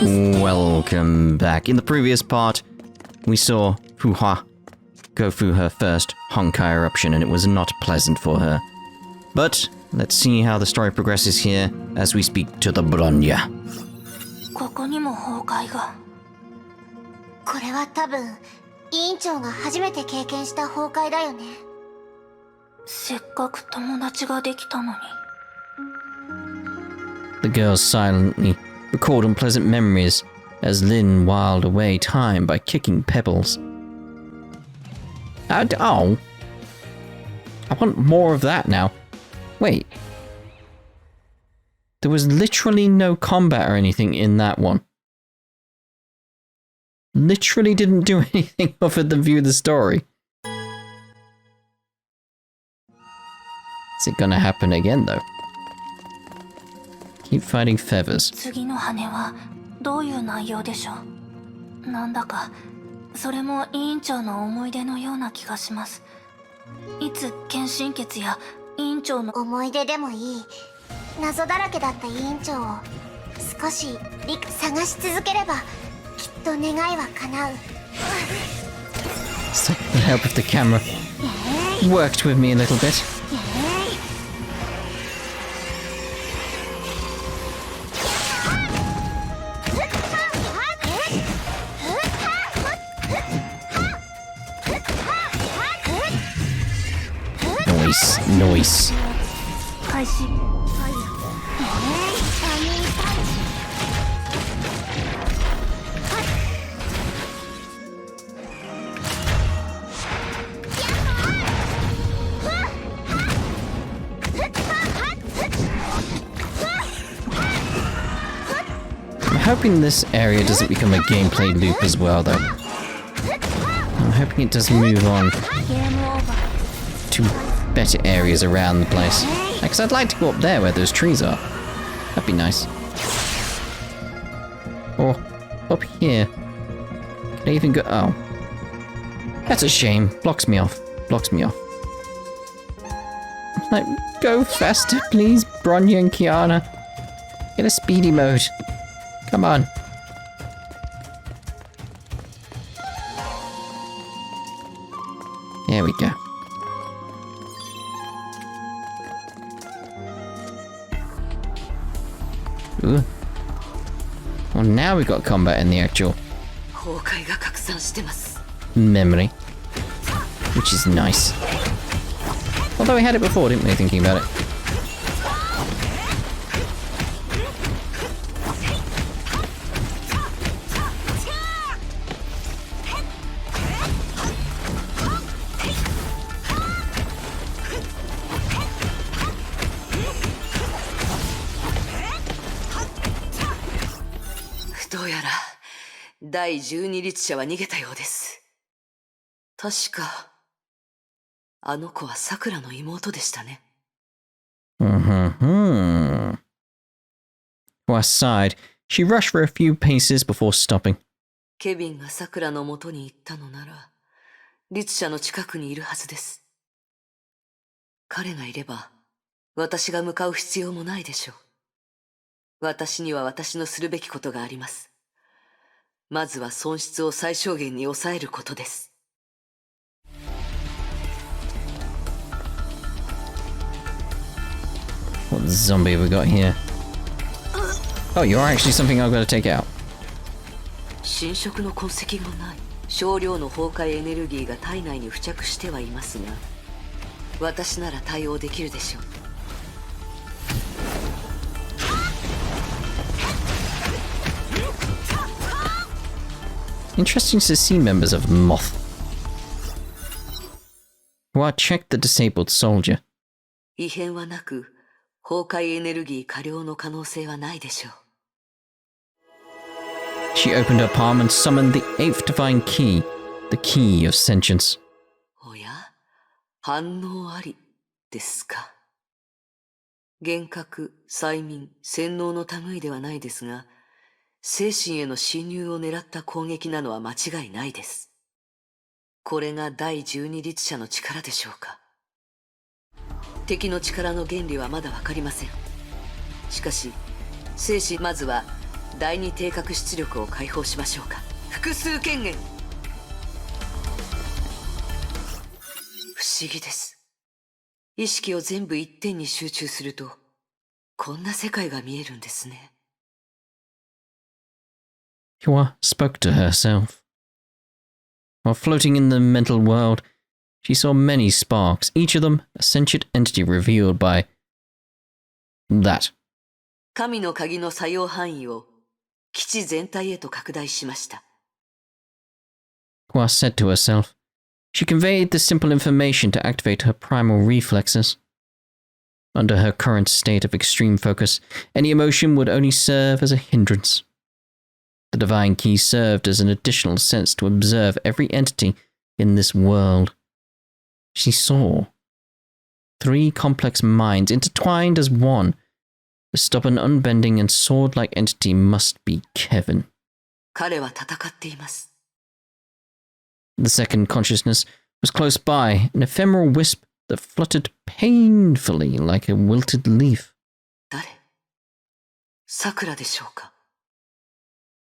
Welcome back. In the previous part, we saw Fuha go through her first Honkai eruption, and it was not pleasant for her. But let's see how the story progresses here as we speak to the Bronya. ここにも崩壊が。これは多分委員長が初めて経験した崩壊だよね。せっかく友達ができたのに。The girls silently recalled unpleasant memories as Lin whiled away time by kicking pebbles. Oh. I want more of that now. Wait. There was literally no combat or anything in that one. Literally didn't do anything other than view the story. Is it gonna happen again though? Keep fighting feathers. 次の羽はどういう内容でしょう。なんだかそれも委員長の思い出のような気がします。いつ献身血や委員長の思い出でもいい。謎だらけだった委員長を少し探し続ければきっと願いは叶う。So the help of the camera worked with me a little bit. Noise. I'm hoping this area doesn't become a gameplay loop as well, though. I'm hoping it does move on to better areas around the place. Because I'd like to go up there where those trees are. That'd be nice. Or up here. Can I even go? Oh. That's a shame. Blocks me off. Blocks me off. Like, go faster, please, Bronya and Kiana. Get a speedy mode. Come on. There we go. Ooh. Well, now we've got combat in the actual memory, which is nice. Although we had it before, didn't we, thinking about it?第12律者は逃げたようです。確か、あの子は桜の妹でしたね。To our side, she rushed for a few paces before stopping. ケビンが桜の元に行ったのなら、律者の近くにいるはずです。彼がいれば、私が向かう必要もないでしょう。私には私のするべきことがあります。まずは損失を最小限に抑えることです。What zombie have we got here? Oh, you're actually something I've got to take out. 侵食の痕跡がない。少量の崩壊エネルギーが体内に付着してはいますが、私なら対応できるでしょう。Interesting to see members of Moth. Well, check the disabled soldier. 異変はなく、崩壊エネルギー過量の可能性はないでしょう。She opened her palm and summoned the eighth divine key, the key of sentience. おや、反応ありですか。幻覚、催眠、洗脳の類ではないですが、精神への侵入を狙った攻撃なのは間違いないです。これが第12律者の力でしょうか。敵の力の原理はまだわかりません。しかし、まずは第二定格出力を解放しましょうか。複数権限。不思議です。意識を全部一点に集中すると、こんな世界が見えるんですね。Hua spoke to herself. While floating in the mental world, she saw many sparks, each of them a sentient entity revealed by that. 神の鍵の作用範囲を基地全体へと拡大しました。Hua said to herself. She conveyed the simple information to activate her primal reflexes. Under her current state of extreme focus, any emotion would only serve as a hindrance. The divine key served as an additional sense to observe every entity in this world. She saw 3 complex minds intertwined as one. The stubborn, unbending, and sword-like entity must be Kevin. 彼は戦っています。The second consciousness was close by, an ephemeral wisp that fluttered painfully like a wilted leaf. 誰？桜でしょうか。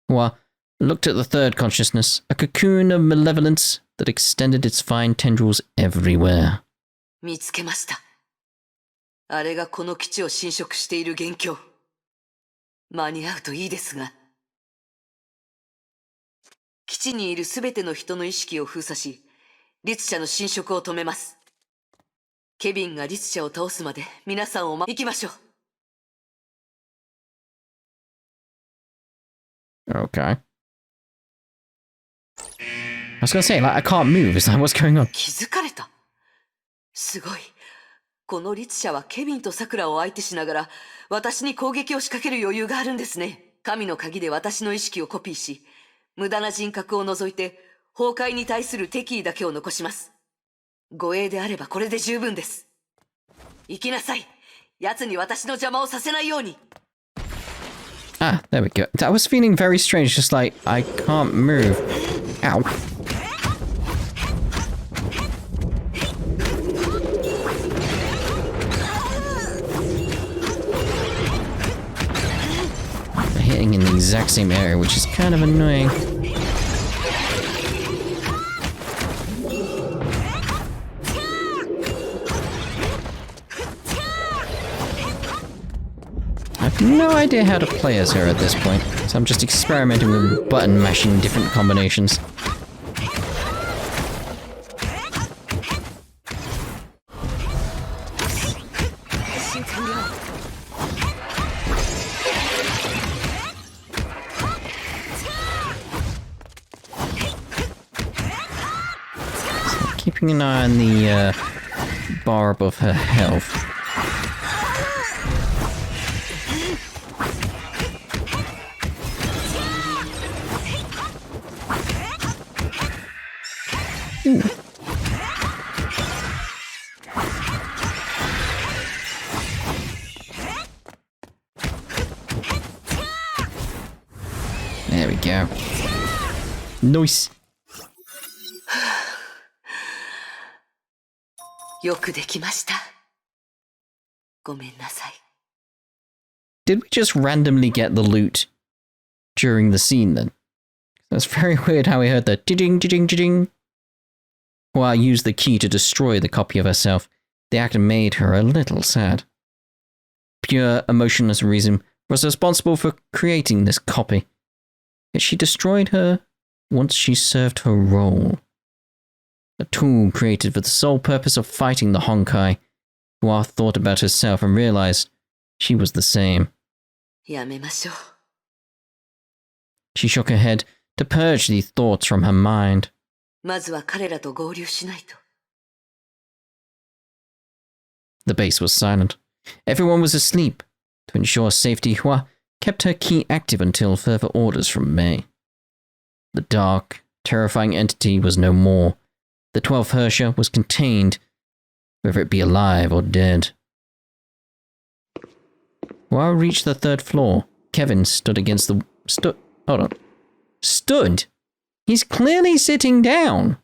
Hua looked at the third consciousness, a cocoon of malevolence that extended its fine tendrils everywhere. 見つけました。あれがこの基地を侵食している元凶。間に合うといいですが。基地にいるすべての人の意識を封鎖し、律者の侵食を止めます。ケビンが律者を倒すまで皆さんを行きましょう。Okay. I was gonna say, like, I can't move. Is that what's going on? 気づかれた。すごい。この律者はケビンとサクラを相手しながら、私に攻撃を仕掛ける余裕があるんですね。神の鍵で私の意識をコピーし、無駄な人格を除いて、崩壊に対する敵意だけを残します。護衛であればこれで十分です。行きなさい。奴に私の邪魔をさせないように。Ah, there we go. I was feeling very strange, just like, I can't move. Ow. Hitting in the exact same area, which is kind of annoying. I have no idea how to play as her at this point, so I'm just experimenting with button mashing different combinations. So keeping an eye on the bar above her health. Ooh. There we go. Nice. よくできました。ごめんなさい。Did we just randomly get the loot during the scene then? That's very weird how we heard the ding ding ding. Hua used the key to destroy the copy of herself. The act made her a little sad. Pure emotionless reason was responsible for creating this copy. Yet she destroyed her once she served her role. A tool created for the sole purpose of fighting the Honkai. Hua thought about herself and realized she was the same. やめましょう。She shook her head to purge these thoughts from her mind. まずは彼らと合流しないと。The base was silent. Everyone was asleep. To ensure safety, Hua kept her key active until further orders from Mei. The dark, terrifying entity was no more. The 12th Hersher was contained, whether it be alive or dead. Hua reached the 3rd floor. Kevin stood against the... Hold on. Stood? He's clearly sitting down.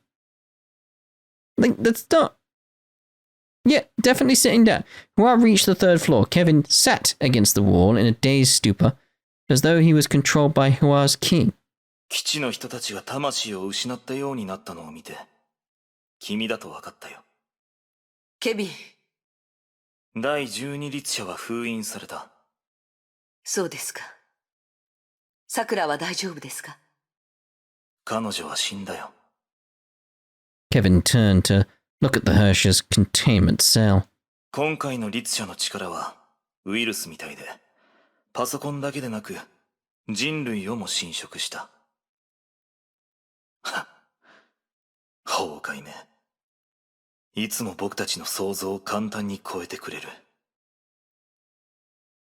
Like, that's not... Yeah, definitely sitting down. Hua reached the 3rd floor. Kevin sat against the wall in a dazed stupor, as though he was controlled by Hua's ki. 基地の人たちが魂を失ったようになったのを見て、君だと分かったよ。ケビン。第12律者は封印された。そうですか。さくらは大丈夫ですか？彼女は死んだよ。Kevin turned to look at the Hersher's containment cell. 今回の律者の力はウイルスみたいで、パソコンだけでなく人類をも侵食した。はっ。崩壊ね。いつも僕たちの想像を簡単に超えてくれる。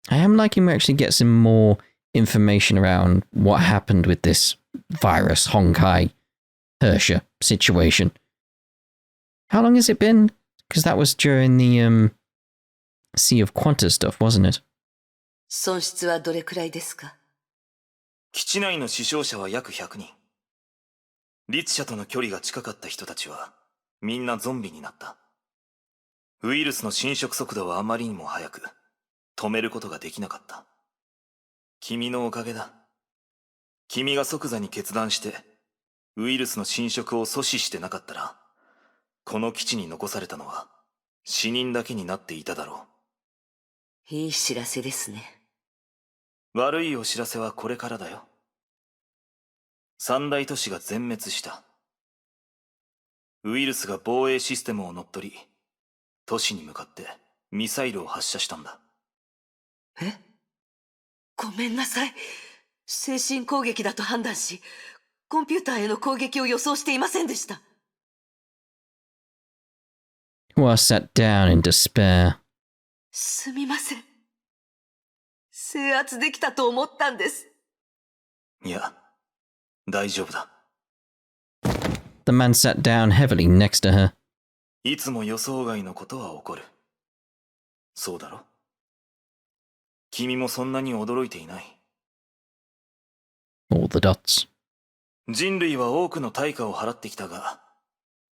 I am liking we actually get some more information around what happened with this virus Honkai Hersher situation. How long has it been? Because that was during the Sea of Quanta stuff, wasn't it? 損失はどれくらいですか？基地内の死傷者は約100人。律者との距離が近かった人たちはみんなゾンビになった。ウイルスの侵食速度はあまりにも速く、止めることができなかった。君のおかげだ。君が即座に決断してウイルスの侵食を阻止してなかったら、この基地に残されたのは死人だけになっていただろう。いい知らせですね。悪いお知らせはこれからだよ。三大都市が全滅した。ウイルスが防衛システムを乗っ取り、都市に向かってミサイルを発射したんだ。え？ごめんなさい。精神攻撃だと判断し、コンピューターへの攻撃を予想していませんでした。Hua sat down in despair. すみません。制圧できたと思ったんです。いや、大丈夫だ。The man sat down heavily next to her. いつも予想外のことは起こる。そうだろ？君もそんなに驚いていない。All the dots. 人類は多くの対価を払ってきたが、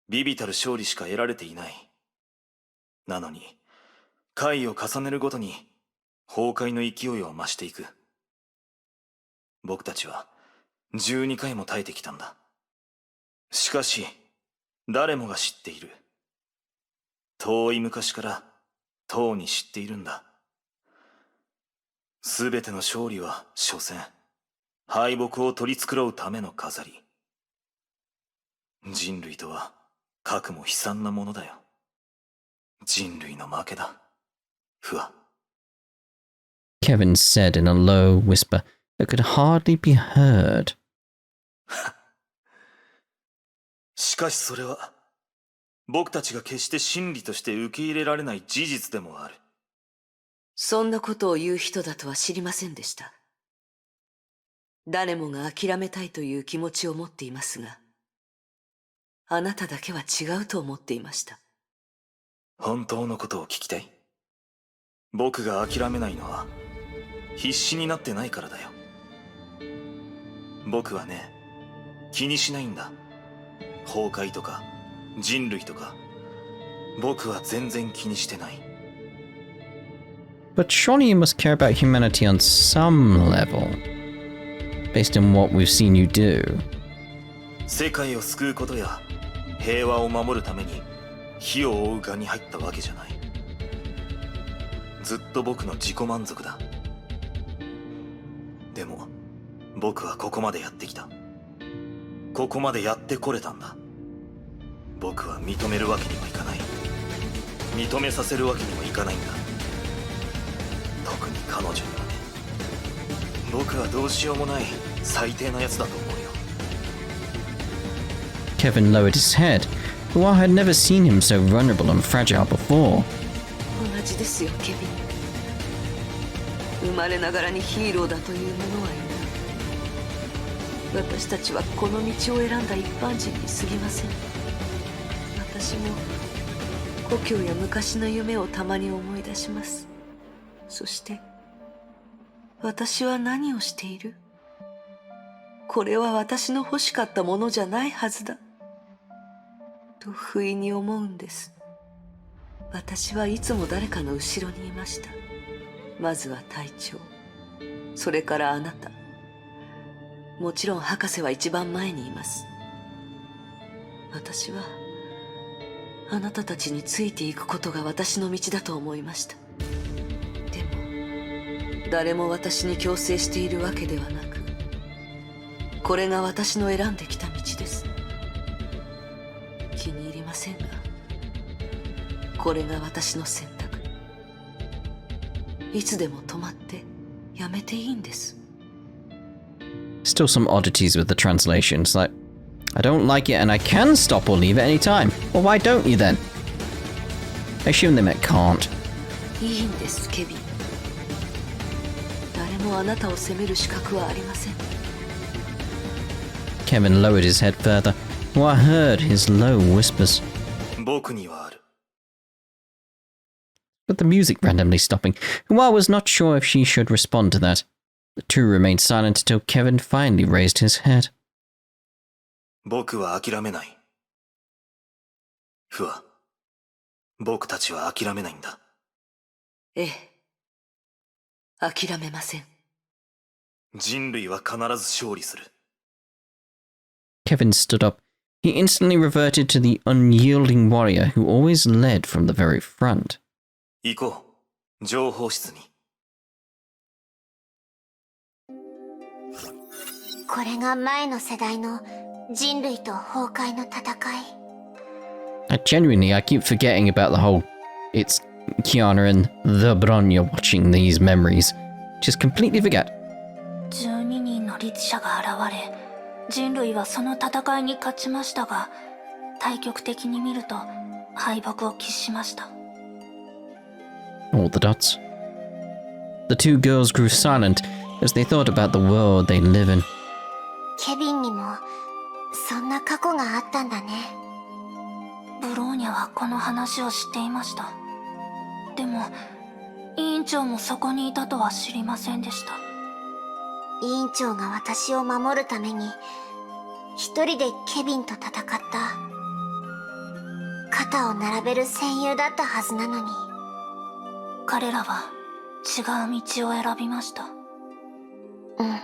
微々たる勝利しか得られていない。なのに、回を重ねるごとに崩壊の勢いを増していく。僕たちは12回も耐えてきたんだ。しかし、誰もが知っている。遠い昔からとうに知っているんだ。すべての勝利は所詮、敗北を取り繕うための飾り。人類とは核も悲惨なものだよ。人類の負けだ。不破。Kevin said in a low whisper that could hardly be heard. しかしそれは、僕たちが決して真理として受け入れられない事実でもある。そんなことを言う人だとは知りませんでした。誰もが諦めたいという気持ちを持っていますが、あなただけは違うと思っていました。本当のことを聞きたい？僕が諦めないのは必死になってないからだよ。僕はね、気にしないんだ。崩壊とか人類とか、僕は全然気にしてない。But surely you must care about humanity on some level, based on what we've seen you do. 世界を救うことや平和を守るために火を追う蛾に入ったわけじゃない。ずっと僕の自己満足だ。でも僕はここまでやってきた。ここまでやってこれたんだ。僕は認めるわけにはいかない。認めさせるわけにもいかないんだ。特に彼女にはね。僕はどうしようもない最低なやつだと思うよ。Kevin lowered his head. Hua had never seen him so vulnerable and fragile before. 同じですよ、ケビン。生まれながらにヒーローだという者はいない。私たちはこの道を選んだ一般人に過ぎません。私も故郷や昔の夢をたまに思い出します。そして私は何をしている？これは私の欲しかったものじゃないはずだと不意に思うんです。私はいつも誰かの後ろにいました。まずは隊長、それからあなた。もちろん博士は一番前にいます。私はあなたたちについていくことが私の道だと思いました。でも誰も私に強制しているわけではなく、これが私の選んできた道です。気に入りませんが、これが私の選択。いつでも止まってやめていいんです。Still some oddities with the translations, like, I don't like it and I can stop or leave at any time. Well, why don't you then? I assume they meant can't. いいんです、ケビン。誰もあなたを責める資格はありません。Kevin lowered his head further. Well, I heard his low whispers. 僕にはある。 But the music randomly stopping, and while I was not sure if she should respond to that, the two remained silent until Kevin finally raised his head. 僕は諦めない。フワ、僕たちは諦めないんだ。ええ、諦めません。人類は必ず勝利する。 Kevin stood up. He instantly reverted to the unyielding warrior who always led from the very front. 行こう、情報室に。これが前の世代の人類と崩壊の戦い。Genuinely, I keep forgetting about the whole it's Kiana and the Bronya watching these memories. Just completely forget. 12人の律者が現れ、人類はその戦いに勝ちましたが、対極的に見ると敗北を喫しました。All the dots. The two girls grew silent as they thought about the world they live in. ケビンにもそんな過去があったんだね。ブローニャはこの話を知っていました。でも委員長もそこにいたとは知りませんでした。委員長が私を守るために一人でケビンと戦った。肩を並べる戦友だったはずなのに。彼らは違う道を選びました。うん。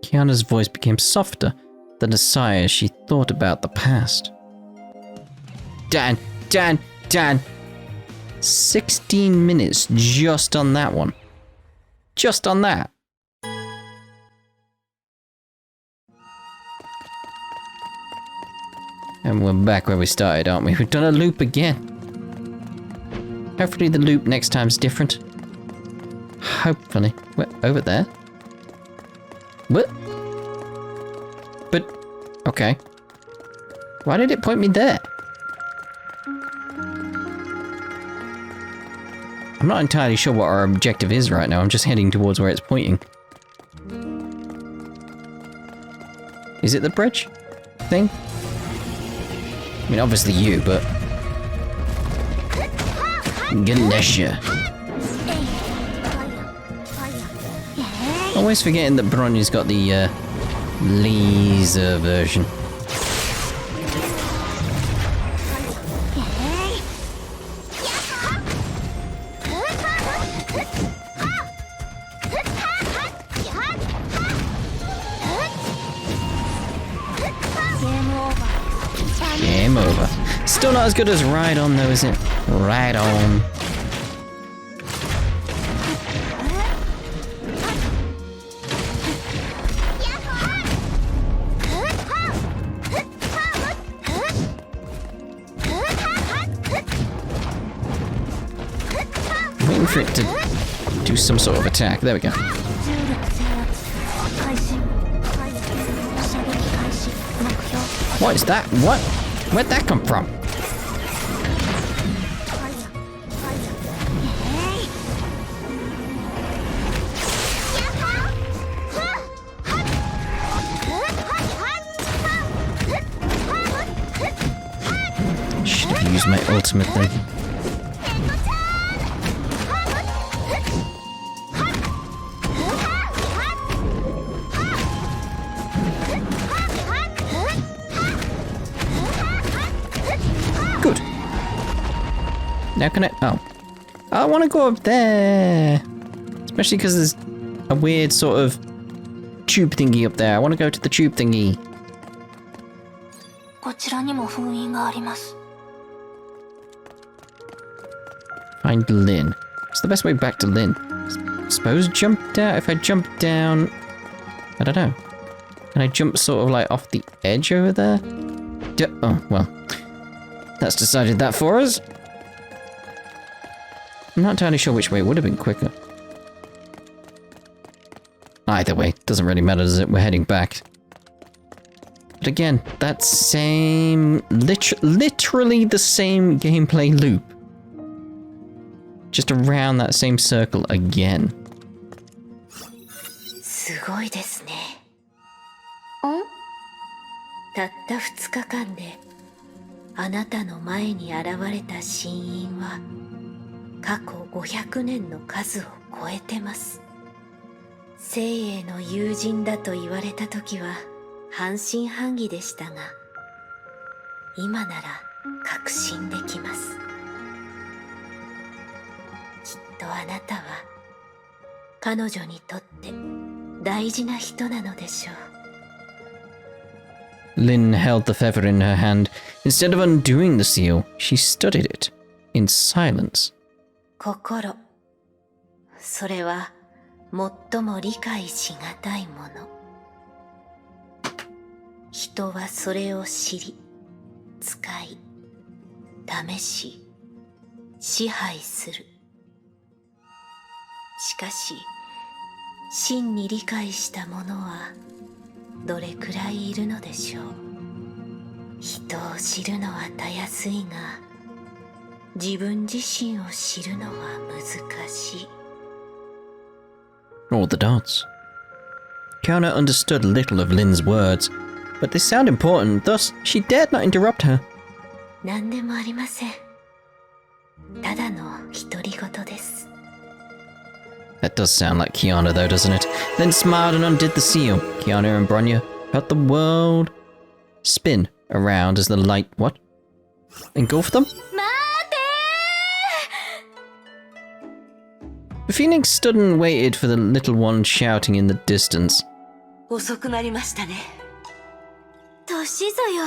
Kiana's voice became softer than a sigh as she thought about the past. Dan! 16 minutes just on that one. Just on that. And we're back where we started, aren't we? We've done a loop again. Hopefully the loop next time's different. Hopefully. We're over there. What? But, okay. Why did it point me there? I'm not entirely sure what our objective is right now. I'm just heading towards where it's pointing. Is it the bridge thing? I mean, obviously you, but... Ganesha. Always forgetting that Bronya's got the, laser version. Game over. Still not as good as Ride On though, is it? Ride On. Waiting for it to do some sort of attack. There we go. What is that? What? Where'd that come from? Should have used my ultimate then. Now can I... Oh. I want to go up there. Let's Especially because there's a weird sort of tube thingy up there. I want to go to the tube thingy. こちらにも封印があります。 Find Lynn. What's the best way back to Lynn? Suppose jump down. If I jump down, I don't know. Can I jump sort of like off the edge over there? Oh, well. That's decided that for us. I'm not entirely sure which way would have been quicker. Either way, doesn't really matter, does it? We're heading back. But again, that same... literally the same gameplay loop. Just around that same circle again. すごいですね。たった2日間であなたの前に現れた神印は過去500年の数を超えてます。聖英の友人だと言われた時は半信半疑でしたが、今なら確信できます。きっとあなたは彼女にとって大事な人なのでしょう。Lynn held the feather in her hand. Instead of undoing the seal, she studied it in silence. 心、それは最も理解しがたいもの。人はそれを知り、使い、試し、支配する。しかし、真に理解した者はどれくらいいるのでしょう。人を知るのはたやすいが、自分自身を知るのは難しい。All the dots. Kiana understood little of Lynn's words, but they sound important, thus she dared not interrupt her. 何でもありません。ただの独り言です。That does sound like Kiana though, doesn't it? Then smiled and undid the seal. Kiana and Bronya felt the world spin around as the light... what? Engulfed them? The Phoenix stood and waited for the little one shouting in the distance. 遅くなりましたね。年ぞよ、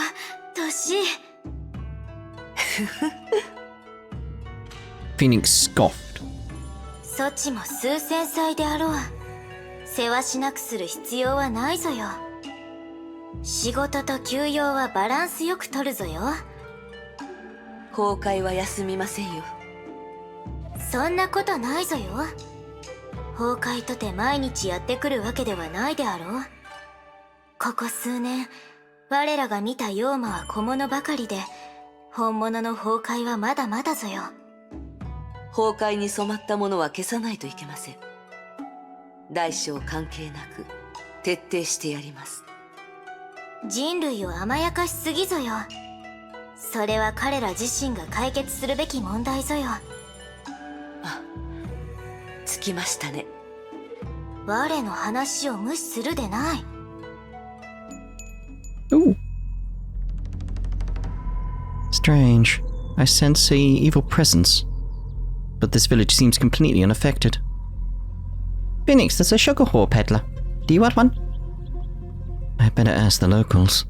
年。Phoenix scoffed. そちも数千歳であろう。世話しなくする必要はないぞよ。仕事と休養はバランスよく取るぞよ。崩壊は休みませんよ。そんなことないぞよ。崩壊とて毎日やってくるわけではないであろう。ここ数年、我らが見た妖魔は小物ばかりで、本物の崩壊はまだまだぞよ。崩壊に染まったものは消さないといけません。大小関係なく徹底してやります。人類を甘やかしすぎぞよ。それは彼ら自身が解決するべき問題ぞよ。あ、着きましたね。我の話を無視するでない。Ooh. Strange. I sense a evil presence. But this village seems completely unaffected. Phoenix, there's a sugar whore peddler. Do you want one? I better ask the locals.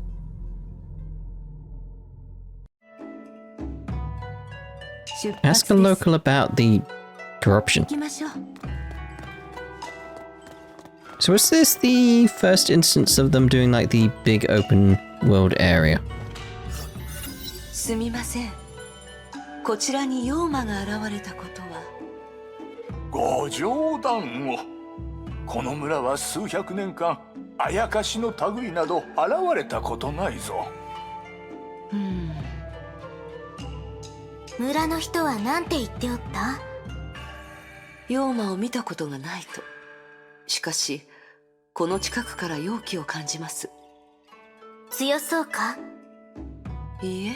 Ask a local about the corruption. So is this the first instance of them doing like the big open world area? すみません。こちらに妖魔が現れたことは。ご冗談を。この村は数百年間あやかしの類など現れたことないぞ。村の人は何て言っておった？妖魔を見たことがないと。しかしこの近くから妖気を感じます。強そうか？いいえ、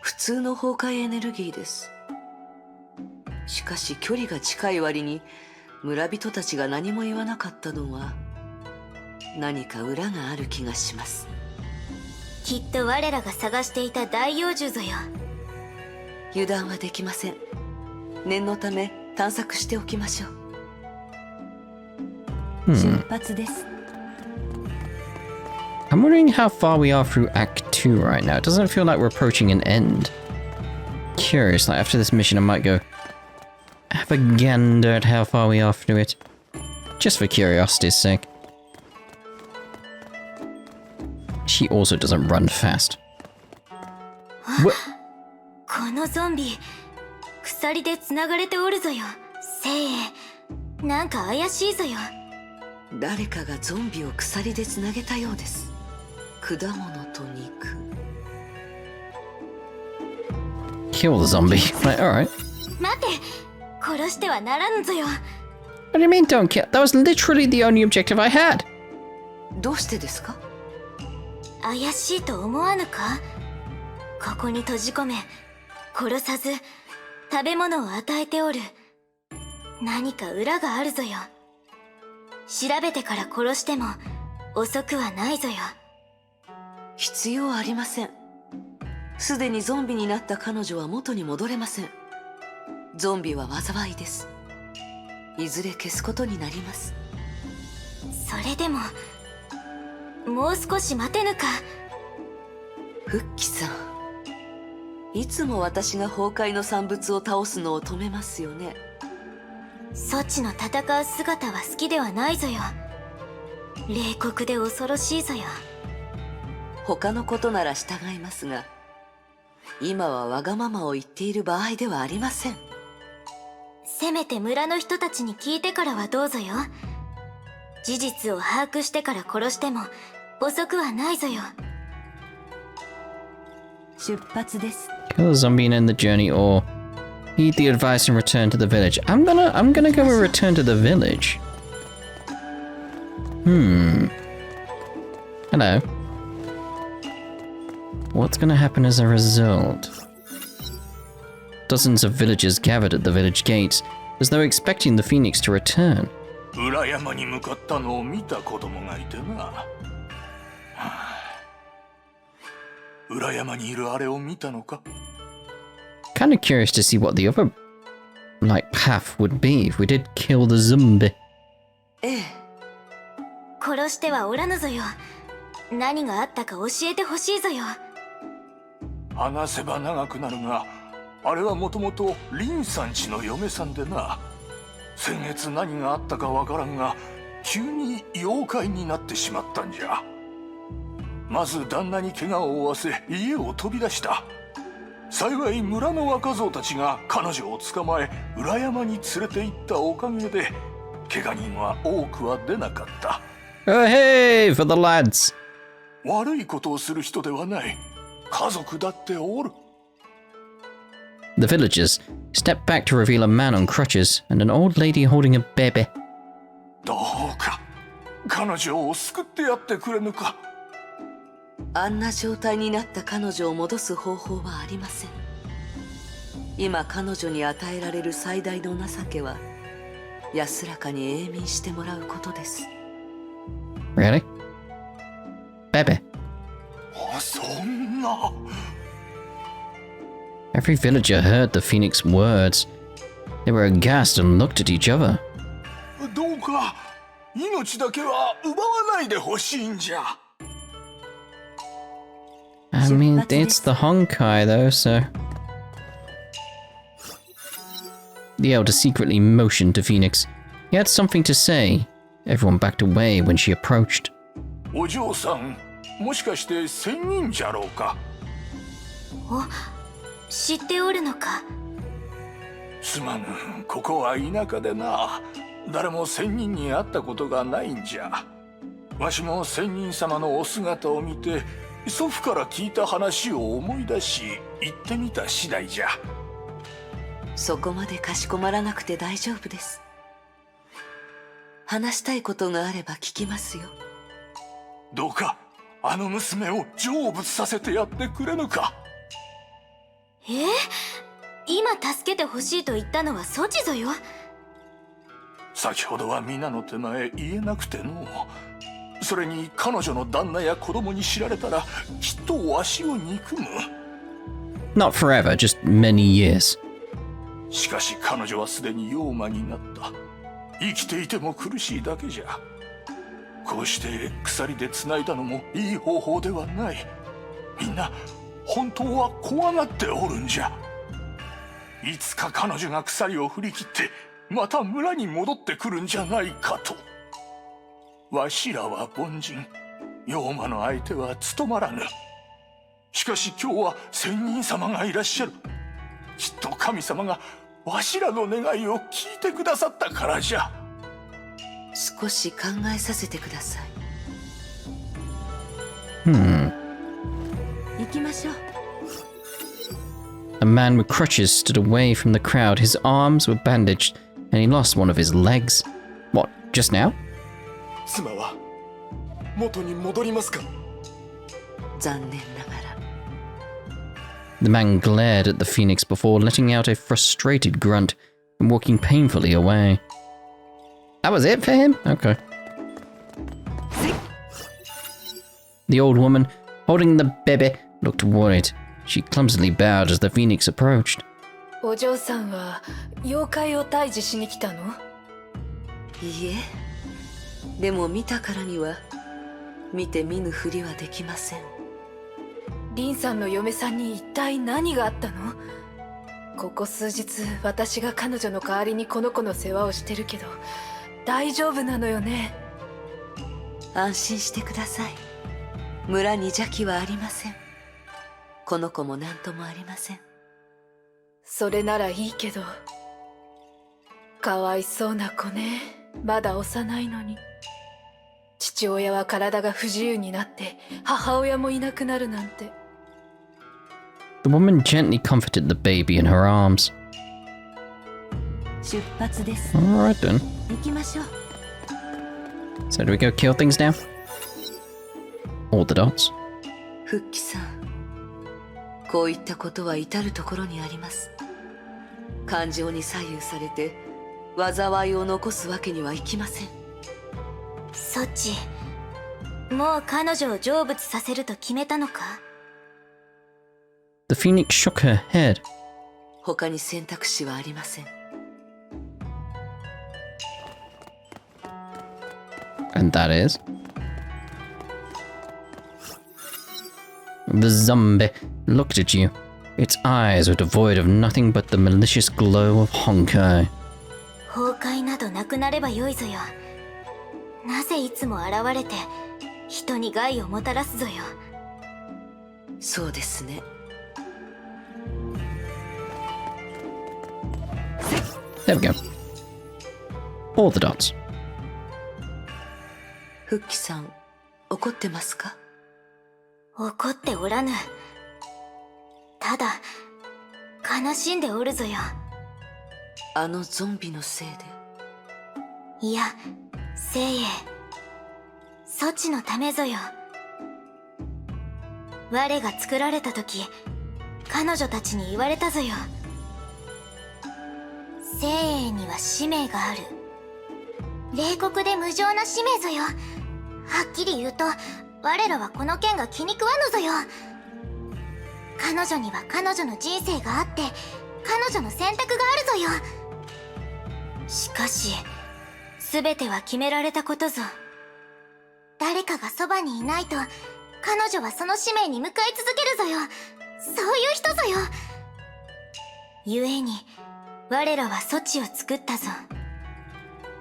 普通の崩壊エネルギーです。しかし距離が近い割に村人たちが何も言わなかったのは何か裏がある気がします。きっと我らが探していた大妖獣ぞよ。油断はできません。念のため探索しておきましょう。出発です。 I'm wondering how far we are through Act 2 right now. It doesn't feel like we're approaching an end. Curious, like after this mission I might go have a gander at how far we are through it. Just for curiosity's sake. She also doesn't run fast. What? このゾンビ、鎖で繋がれておるぞよ。聖英、なんか怪しいぞよ。誰かがゾンビを鎖でつなげたようです。果物と肉。Kill the zombie. Like, alright. 待って、殺してはならぬぞよ。What do you mean don't kill? That was literally the only objective I had. どうしてですか？怪しいと思わぬか？ここに閉じ込め、殺さず、食べ物を与えておる。何か裏があるぞよ。調べてから殺しても遅くはないぞよ。必要ありません。すでにゾンビになった彼女は元に戻れません。ゾンビは災いです。いずれ消すことになります。それでも、もう少し待てぬか。フッキさん、いつも私が崩壊の産物を倒すのを止めますよね。そちの戦う姿は好きではないぞよ。冷酷で恐ろしいぞよ。他のことなら従いますが、今はわがままを言っている場合ではありません。せめて村の人たちに聞いてからはどうぞよ。事実を把握してから殺しても遅くはないぞよ。出発です。 Kill the zombie and end the journey, or heed the advice and return to the village. I'm gonna go with return to the village. Hello. What's gonna happen as a result? Dozens of villagers gathered at the village gates, as though expecting the phoenix to return. 裏山に向かったのを見た子供がいてな。裏山にいるあれを見たのか？ Kind of curious to see what the other, like, path would be if we did kill the zombie. ええ。殺してはおらぬぞよ。何があったか教えてほしいぞよ。話せば長くなるが、あれはもともとリンさんちの嫁さんでな。先月何があったかわからんが、急に妖怪になってしまったんじゃ。まず旦那に怪我を負わせ家を飛び出した。幸い村の若造たちが彼女を捕まえ裏山に連れて行ったおかげで怪我人は多くは出なかった。Oh hey, for the lads. 悪いことをする人ではない。家族だっておる。 The villagers stepped back to reveal a man on crutches and an old lady holding a baby. どうか彼女を救ってやってくれぬか。あんな状態になった彼女を戻す方法はありません。今彼女に与えられる最大の情けは安らかに永眠してもらうことです。 Really? Baby. そんな。 Every villager heard the phoenix words. They were aghast and looked at each other. どうか命だけは奪わないでほしいんじゃ。 I mean, it's the Honkai though, so... The elder secretly motioned to Phoenix. He had something to say. Everyone backed away when she approached. お嬢さん、もしかして仙人じゃろうか。お、知っておるのか。すまぬ、ここは田舎でな。誰も仙人に会ったことがないんじゃ。わしも仙人様のお姿を見て祖父から聞いた話を思い出し行ってみた次第じゃ。そこまでかしこまらなくて大丈夫です。話したいことがあれば聞きますよ。どうかあの娘を成仏させてやってくれぬか。今助けてほしいと言ったのはソチぞよ。先ほどは皆の手前言えなくての。それに彼女の旦那や子供に知られたらきっとわしを憎む。 Not forever, just many years. しかし彼女はすでに妖魔になった。生きていても苦しいだけじゃ。こうして鎖でつないだのもいい方法ではない。みんな本当は怖がっておるんじゃ。いつか彼女が鎖を振り切ってまた村に戻ってくるんじゃないかと。わしらは凡人、妖魔の相手は務まらぬ。しかし今日は仙人様がいらっしゃる。きっと神様がわしらの願いを聞いてくださったからじゃ。少し考えさせてください。Hmm. 行きましょう。 A man with crutches stood away from the crowd. His arms were bandaged, and he lost one of his legs. What, just now? 妻は元に戻りますか？残念ながら。 The man glared at the phoenix before letting out a frustrated grunt and walking painfully away. That was it for him? Okay. The old woman, holding the baby, looked worried. She clumsily bowed as the phoenix approached. お嬢さんは妖怪を退治しに来たの？いいえ。でも見たからには見て見ぬふりはできません。リンさんの嫁さんに一体何があったの？ここ数日私が彼女の代わりにこの子の世話をしてるけど大丈夫なのよね？安心してください。村に邪気はありません。この子も何ともありません。それならいいけど、かわいそうな子ね。まだ幼いのに。父親は体が不自由になって母親もいなくなるなんて。 The woman gently comforted the baby in her arms. 出発です。 Alright then. 行きましょう。 So do we go kill things now? All the dots? 復帰さん、こういったことは至るところにあります。感情に左右されて災いを残すわけにはいきません。そっち、もう彼女を成仏させると決めたのか？ The phoenix shook her head. 他に選択肢はありません。 And that is? The zombie looked at you. Its eyes were devoid of nothing but the malicious glow of Honkai. 崩壊などなくなればよいぞよ。なぜいつも現れて人に害をもたらすぞよ。そうですね。 There we go. All the dots. 復帰さん、怒ってますか？怒っておらぬ。ただ悲しんでおるぞよ。あのゾンビのせいで。いや、聖英、そちのためぞよ。我が作られた時、彼女たちに言われたぞよ。聖英には使命がある。冷酷で無情な使命ぞよ。はっきり言うと、我らはこの件が気に食わぬぞよ。彼女には彼女の人生があって、彼女の選択があるぞよ。しかし、全ては決められたことぞ。誰かがそばにいないと、彼女はその使命に向かい続けるぞよ。そういう人ぞよ。故に、我らは措置を作ったぞ。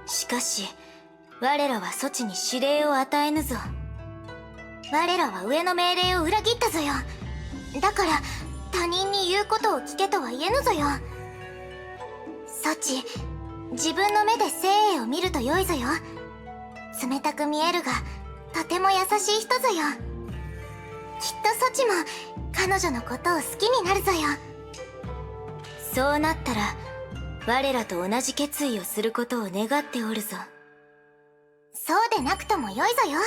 しかし、我らは措置に指令を与えぬぞ。我らは上の命令を裏切ったぞよ。だから、他人に言うことを聞けとは言えぬぞよ。措置、自分の目で聖英を見ると良いぞよ。冷たく見えるが、とても優しい人ぞよ。きっと措置も、彼女のことを好きになるぞよ。そうなったら、我らと同じ決意をすることを願っておるぞ。そうでなくとも良いぞよ。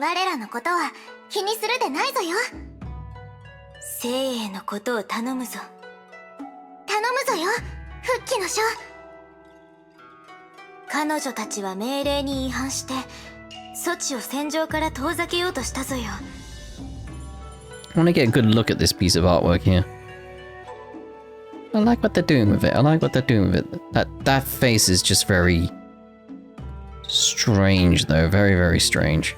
我らのことは気にするでないぞよ。聖英のことを頼むぞ。頼むぞよ、復帰の書。彼女たちは命令に違反して、措置を戦場から遠ざけようとしたぞよ。I want to get a good look at this piece of artwork here. I like what they're doing with it. I like what they're doing with it. That face is just very Strange though, very, very strange.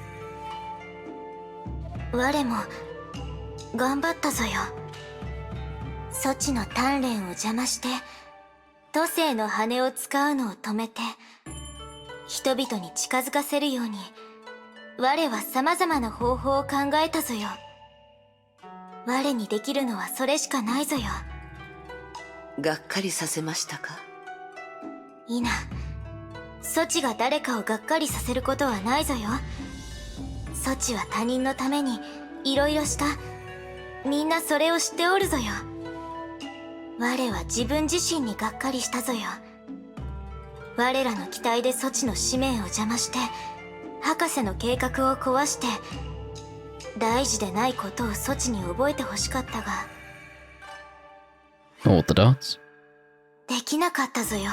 我も頑張ったぞよ。ソチの鍛錬を邪魔して土星の羽を使うのを止めて人々に近づかせるように我は様々な方法を考えたぞよ。我にできるのはそれしかないぞよ。がっかりさせましたか？いいな。ソチが誰かをがっかりさせることはないぞよ。ソチは他人のためにいろいろした。みんなそれを知っておるぞよ。我は自分自身にがっかりしたぞよ。我らの期待でソチの使命を邪魔して博士の計画を壊して大事でないことをソチに覚えてほしかったが All the dots. できなかったぞよ。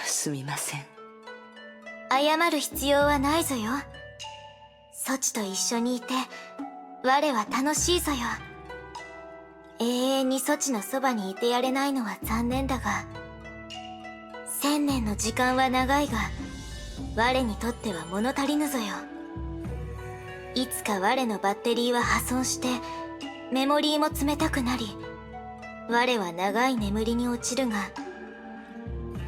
すみません。謝る必要はないぞよ。ソチと一緒にいて我は楽しいぞよ。永遠にソチのそばにいてやれないのは残念だが1000年の時間は長いが我にとっては物足りぬぞよ。いつか我のバッテリーは破損してメモリーも冷たくなり我は長い眠りに落ちるが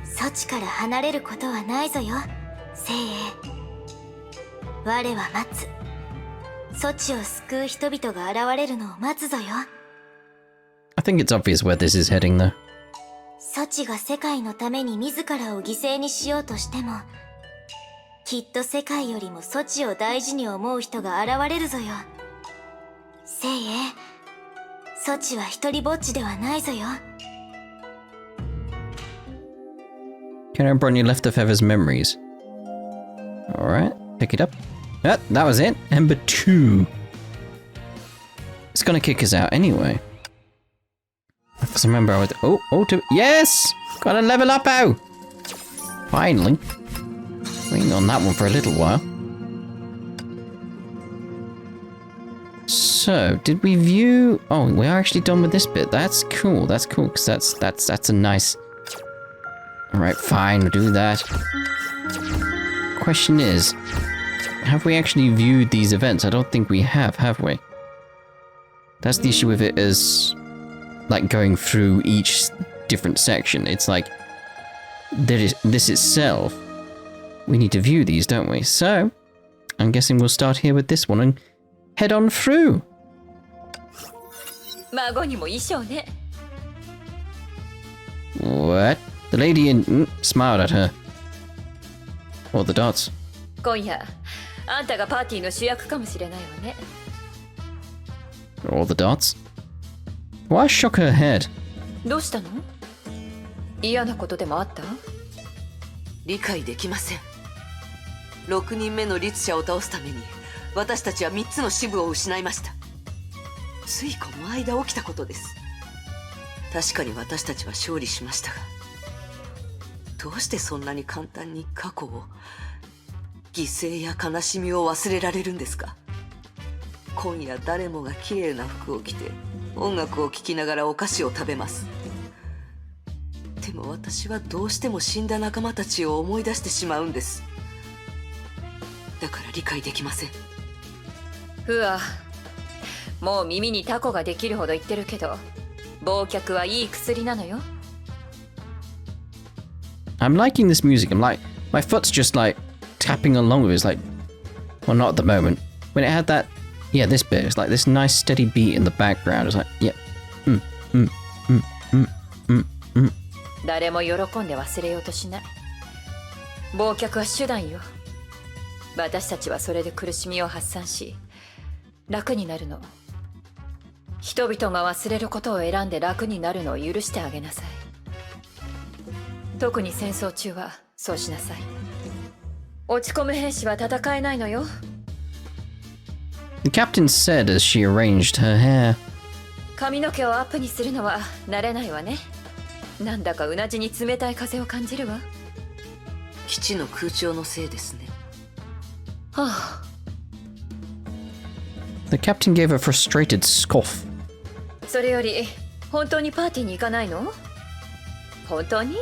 ソチから離れることはないぞよ精鋭。我は待つ。ソチを救う人々が現れるのを待つぞよ。I think it's obvious where this is heading though. ソチが世界のために自らを犠牲にしようとしてもきっと世界よりもソチを大事に思う人が現れるぞよ。精鋭、ソチは一人ぼっちではないぞよ。Can I brought you left of Heather's memories? Alright, pick it up. Ah, that was it. Number 2. It's gonna kick us out anyway. Because remember I was... Yes! Got a level up out! Finally. Waiting on that one for a little while. So, did we view... Oh, we are actually done with this bit. That's cool, because that's a nice... Alright, fine, we'll do that. Question is, have we actually viewed these events? I don't think we have we? That's the issue with it is, like, going through each different section. It's like, this itself, we need to view these, don't we? So, I'm guessing we'll start here with this one and head on through. 孫にも衣装ね。 What? The lady smiled at her. All the dots. 今夜、あんたがパーティーの主役かもしれないわね。 All the dots. Why shook her head? どうしたの？嫌なことでもあった？理解できません。6人目の律者を倒すために私たちは3つの支部を失いました。ついこの間起きたことです。確かに私たちは勝利しましたが、どうしてそんなに簡単に過去を、犠牲や悲しみを忘れられるんですか？今夜誰もが綺麗な服を着て音楽を聴きながらお菓子を食べます。でも私はどうしても死んだ仲間たちを思い出してしまうんです。だから理解できません。うわ、もう耳にタコができるほど言ってるけど、忘却はいい薬なのよ。I'm liking this music. I'm like, my foot's just like tapping along with it. It's like, well, not at the moment. When it had that, yeah, this bit, it's like this nice steady beat in the background. It's like, yeah, 誰も喜んで忘れようとしない。忘却は手段よ。私たちはそれで苦しみを発散し、楽になるの。人々が忘れることを選んで楽になるのを許してあげなさい。特に戦争中はそうしなさい。落ち込む兵士は戦えないのよ。The captain said as she arranged her hair. 髪の毛をアップにするのは慣れないわね。なんだかうなじに冷たい風を感じるわ。基地の空調のせいですね。はあ。The captain gave a frustrated scoff. それより本当にパーティーに行かないの？本当に？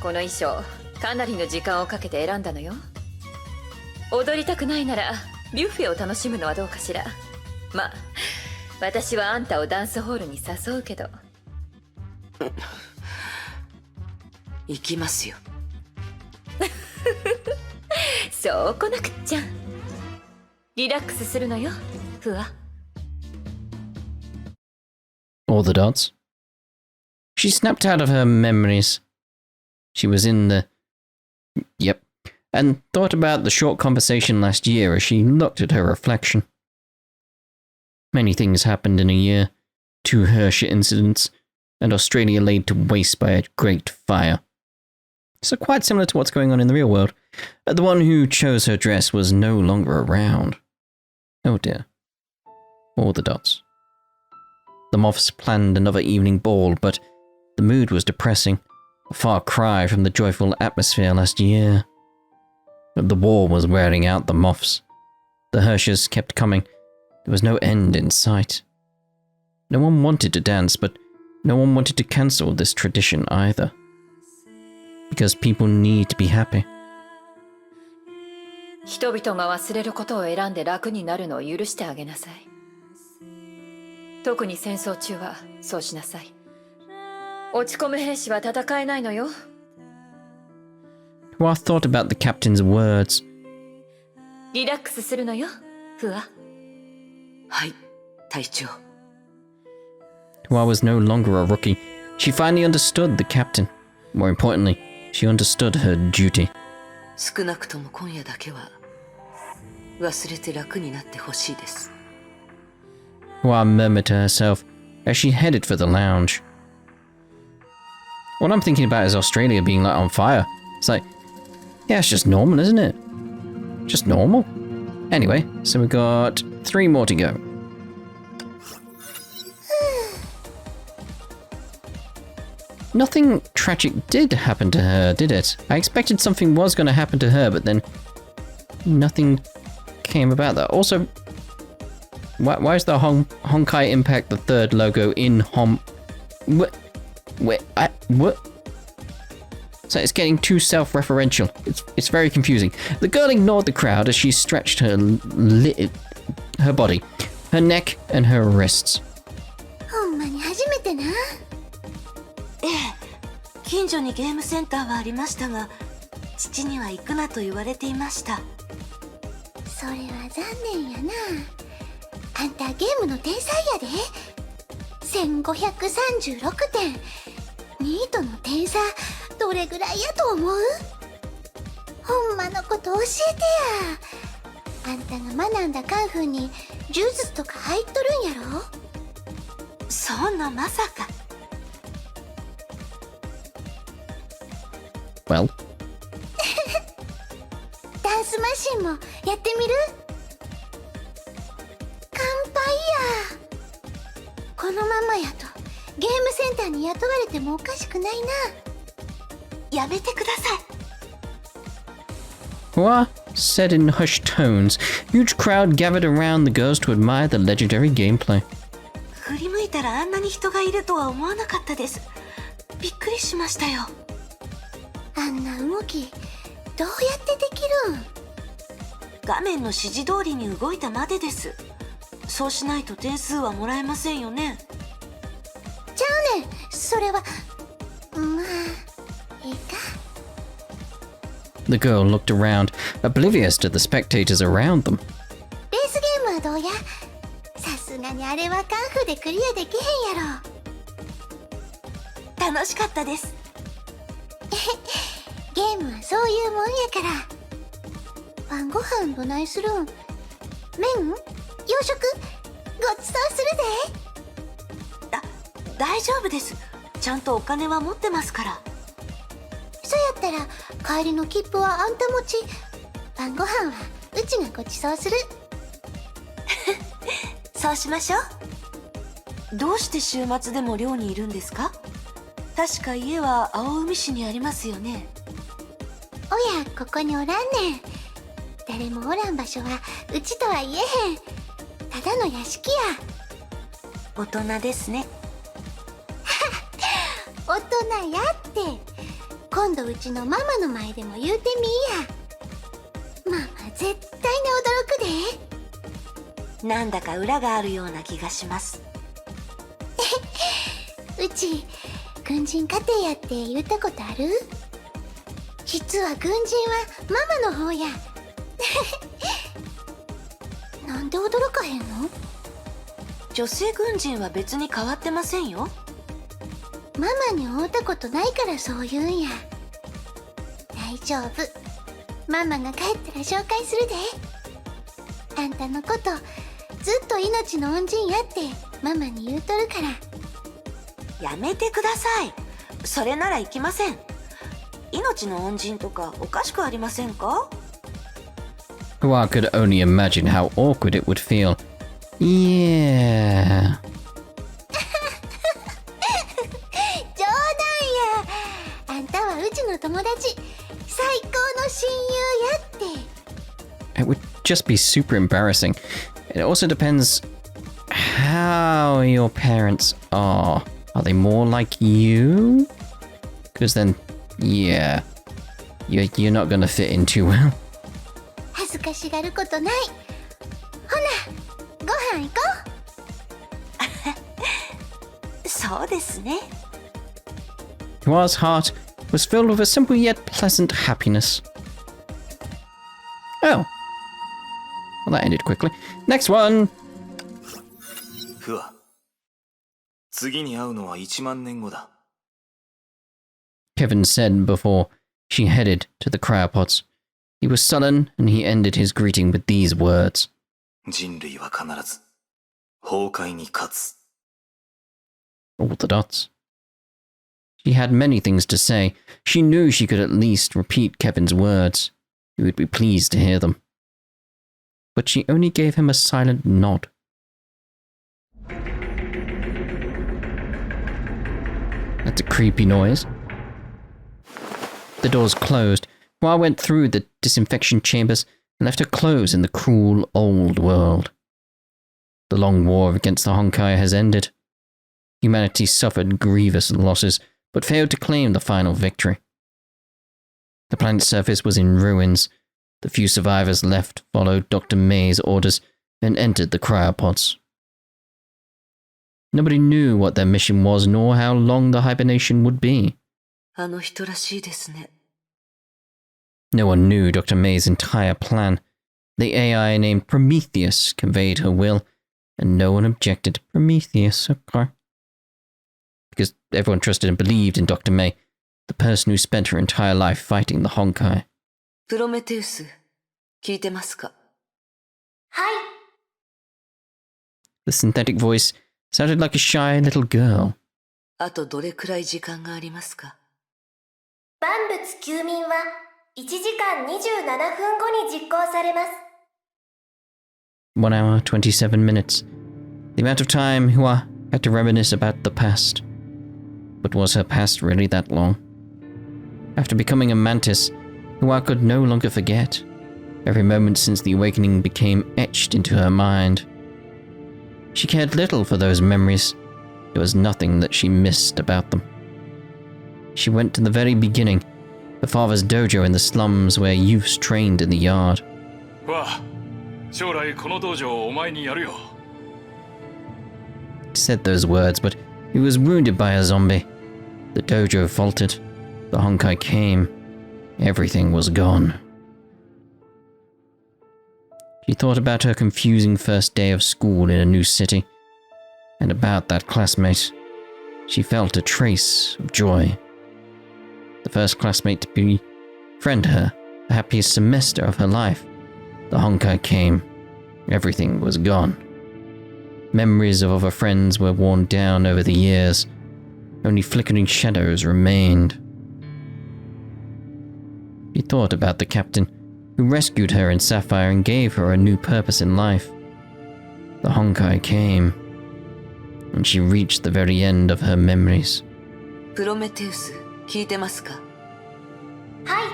この衣装かなりの時間をかけて選んだのよ。踊りたくないならビュッフェを楽しむのはどうかしら。まあ私はあんたをダンスホールに誘うけど。行きますよ。そうこなくっちゃ。リラックスするのよ、フワ。All the dots. She snapped out of her memories. She was in the... Yep. And thought about the short conversation last year as she looked at her reflection. Many things happened in a year. 2 Hershey incidents, and Australia laid to waste by a great fire. So quite similar to what's going on in the real world. The one who chose her dress was no longer around. Oh dear. All the dots. The moths planned another evening ball, but the mood was depressing, a far cry from the joyful atmosphere last year. But the war was wearing out the moths. The Hershes kept coming. There was no end in sight. No one wanted to dance, but no one wanted to cancel this tradition either. Because people need to be happy. 人々が忘れることを選んで楽になるのを許してあげなさい。特に戦争中はそうしなさい。落ち込む兵士は戦えないのよ。Hua thought about the captain's words. リラックスするのよ、フワ。はい、隊長。Hua was no longer a rookie. She finally understood the captain. More importantly, she understood her duty. 少なくとも今夜だけは忘れて楽になってほしいです。Hua murmured to herself as she headed for the lounge. What I'm thinking about is Australia being like on fire. It's like, yeah, it's just normal, isn't it? Just normal. Anyway, so we've got 3 more to go. Nothing tragic did happen to her, did it? I expected something was going to happen to her, but then nothing came about that. Also, why is the Honkai Impact the 3rd logo in What? So it's getting too self-referential. It's very confusing. The girl ignored the crowd as she stretched her body, her neck, and her wrists. ほんまに初めてな。ええ、近所にゲームセンターはありましたが、父には行くなと言われていました。それは残念やな。あんたゲームの天才やで。1536点。ニートの点差どれぐらいやと思う？ほんまのこと教えてや。あんたが学んだカンフーに呪術とか入っとるんやろ？そんなまさか。Well. ダンスマシンもやってみる？乾杯や。このままやとゲームセンターに雇われてもおかしくないな。やめてください。Hua said in hushed tones. Huge crowd gathered around the girls to admire the legendary gameplay. 振り向いたらあんなに人がいるとは思わなかったです。びっくりしましたよ。あんな動きどうやってできるん？画面の指示通りに動いたまでです。そうしないと点数はもらえませんよね。ちゃうねん、それはまあいいか。The girl looked around, oblivious to the spectators around them. レースゲームはどうや？さすがにあれはカンフーでクリアできへんやろ。楽しかったです。ゲームはそういうもんやから。晩ご飯どないするん？麺？洋食？ごちそうするで。大丈夫です。ちゃんとお金は持ってますから。そうやったら帰りの切符はあんた持ち。晩ご飯はうちがごちそうする。そうしましょう。どうして週末でも寮にいるんですか？確か家は青海市にありますよね。おや、ここにおらんねん。誰もおらん場所はうちとは言えへん。ただの屋敷や。大人ですね。大人やって。今度うちのママの前でも言うてみいや。ママ絶対に驚くで。なんだか裏があるような気がします。うち軍人家庭やって言ったことある？実は軍人はママの方や。なんで驚かへんの？女性軍人は別に変わってませんよ。ママに会うたことないからそう言うんや。大丈夫。ママが帰ったら紹介するで。あんたのことずっと命の恩人やってママに言うとるから。やめてください。それなら行きません。命の恩人とかおかしくありませんかHua could only imagine how awkward it would feel. Yeah. 冗談や。あんたはうちの友達、最高の親友やって。It would just be super embarrassing. It also depends how your parents are. Are they more like you? Because then, yeah, you're not gonna fit in too well. 恥ずかしがることない。ほな、ご飯行こう。そうですね。Hua's heart was filled with a simple yet pleasant happiness. Oh. Well, that ended quickly. Next one! フワ、次に会うのは1万年後だ。Kevin said before she headed to the cryopods. He was sullen, and he ended his greeting with these words. 人類は必ず崩壊に勝つ。All the dots. She had many things to say. She knew she could at least repeat Kevin's words. He would be pleased to hear them. But she only gave him a silent nod. That's a creepy noise. The doors closed. Hua went through the disinfection chambers and left her clothes in the cruel old world. The long war against the Honkai has ended. Humanity suffered grievous losses, but failed to claim the final victory. The planet's surface was in ruins. The few survivors left followed Dr. May's orders and entered the cryopods. Nobody knew what their mission was nor how long the hibernation would be. あの人らしいですね。No one knew Dr. May's entire plan. The AI named Prometheus conveyed her will, and no one objected. Prometheus, okay. Because everyone trusted and believed in Dr. May, the person who spent her entire life fighting the Honkai. プロメテウス、聞いてますか？はい。The synthetic voice sounded like a shy little girl. あとどれくらい時間がありますか？万物休眠は1時間27分後に実行されます。1 hour, 27 minutes. The amount of time Hua had to reminisce about the past. But was her past really that long? After becoming a mantis, Hua could no longer forget. Every moment since the awakening became etched into her mind. She cared little for those memories. There was nothing that she missed about them. She went to the very beginning, her father's dojo in the slums where youths trained in the yard. わあ、将来この道場をお前にやるよ。He said those words, but he was wounded by a zombie. The dojo faltered. The Honkai came. Everything was gone. She thought about her confusing first day of school in a new city, and about that classmate. She felt a trace of joy. The first classmate to befriend her, the happiest semester of her life. The Honkai came. Everything was gone. Memories of other friends were worn down over the years. Only flickering shadows remained. She thought about the captain who rescued her in Sapphire and gave her a new purpose in life. The Honkai came, and she reached the very end of her memories. プロメテウス、聞いてますか？はい。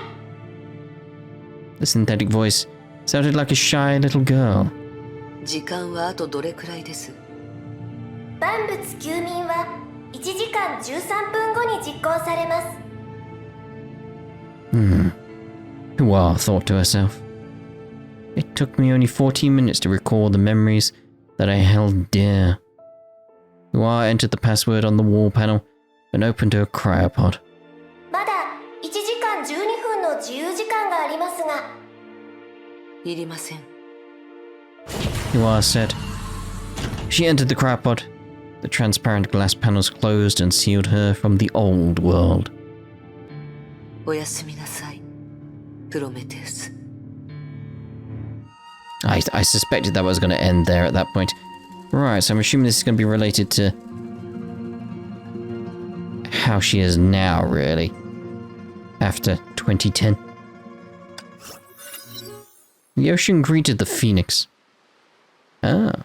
The synthetic voice sounded like a shy little girl. 時間はあとどれくらいです？万物休眠は1時間13分後に実行されます。Hua thought to herself. It took me only 14 minutes to recall the memories that I held dear. Hua entered the password on the wall panel and opened her cryopod. まだ1時間12分の自由時間がありますが。いりません。Hua said. She entered the cryopod. The transparent glass panels closed and sealed her from the old world. おやすみなさい、プロメテウス。I suspected that was going to end there at that point. Right, so I'm assuming this is going to be related to how she is now, really, after 2010. The ocean greeted the phoenix. Ah.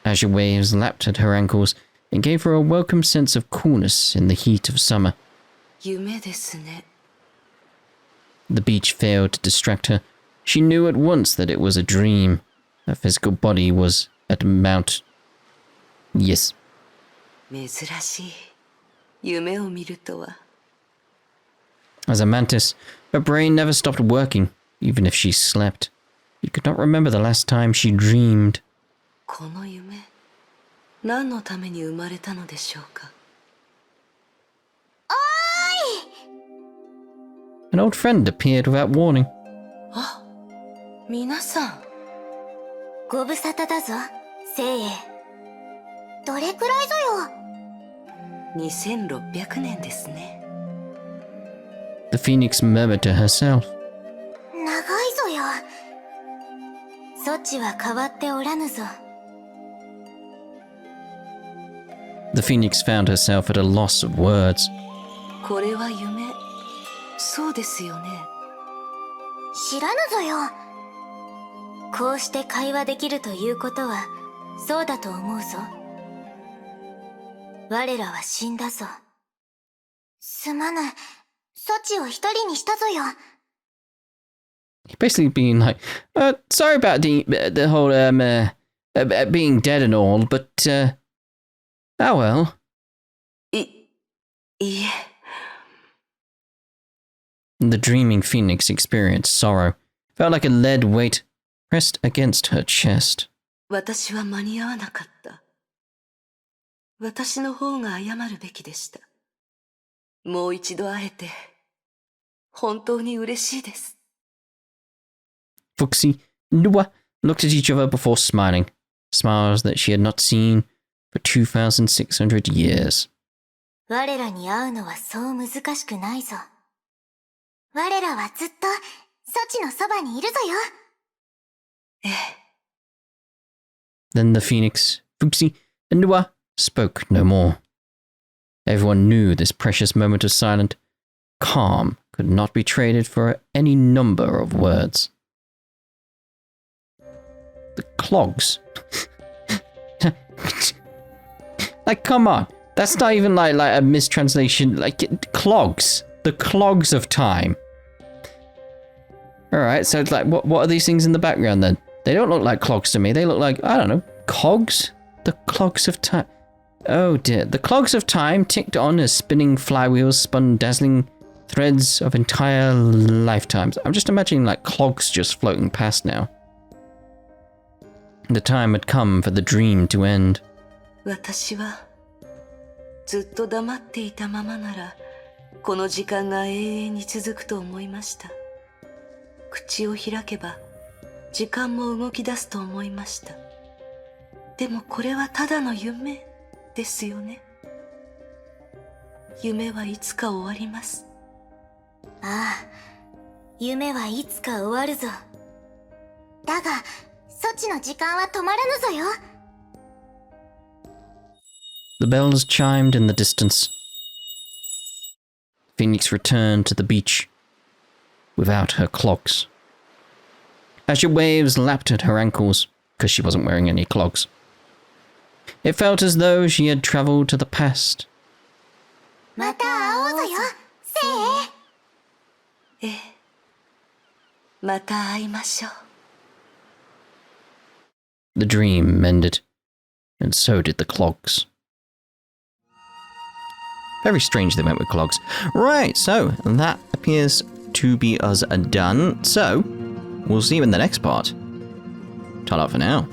Azure waves lapped at her ankles and gave her a welcome sense of coolness in the heat of summer. 夢ですね。 The beach failed to distract her. She knew at once that it was a dream. Her physical body was at Mount... Yes. 珍しい。夢を見るとは。As a mantis, her brain never stopped working, even if she slept. She could not remember the last time she dreamed. この夢、何のために生まれたのでしょうか。An old friend appeared without warning. あ、皆さん。ご無沙汰だぞ、聖英。どれくらいぞよ。2600年ですね。The phoenix murmured to herself. 長いぞよ。そっちは変わっておらぬぞ。The phoenix found herself at a loss of words. これは夢。そうですよね。知らぬぞよ。こうして会話できるということは、そうだと思うぞ。我らは死んだぞ。すまぬ。そっちを一人にしたぞよ。Basically being like, sorry about the whole, being dead and all, but, oh well. いえ。The dreaming phoenix experienced sorrow. Felt like a lead weight pressed against her chest. 私は間に合わなかった。私の方が謝るべきでした。もう一度会えて、本当に嬉しいです。Fuxi and Nua looked at each other before smiling. Smiles that she had not seen for 2,600 years. 我らに会うのはそう難しくないぞ。我らはずっと、そっちのそばにいるぞよ。ええ。Then the phoenix, Fuxi, and Nua spoke no more. Everyone knew this precious moment of silent calm could not be traded for any number of words. The clogs. Like, come on. That's not even like a mistranslation. Like, clogs. The clogs of time. Alright, so it's like, what are these things in the background then? They don't look like clogs to me. They look like, I don't know, cogs? The clogs of time. Oh dear. The clogs of time ticked on as spinning flywheels spun dazzling threads of entire lifetimes. I'm just imagining like clogs just floating past now. The time had come for the dream to end. 私はずっと黙っていたままならこの時間が永遠に続くと思いました。口を開けば時間も動き出すと思いました。でもこれはただの夢ですよね。夢はいつか終わります。ああ、夢はいつか終わるぞ。だが、そっちの時間は止まらぬぞよ。The bells chimed in the distance. Phoenix returned to the beach without her clogs. Azure waves lapped at her ankles because she wasn't wearing any clogs. It felt as though she had traveled to the past. また会おうぞよ、聖。ええ。また会いましょう。The dream mended, and so did the clogs. Very strange they went with clogs. Right, so that appears to be us done. So, we'll see you in the next part. Ta-ra for now.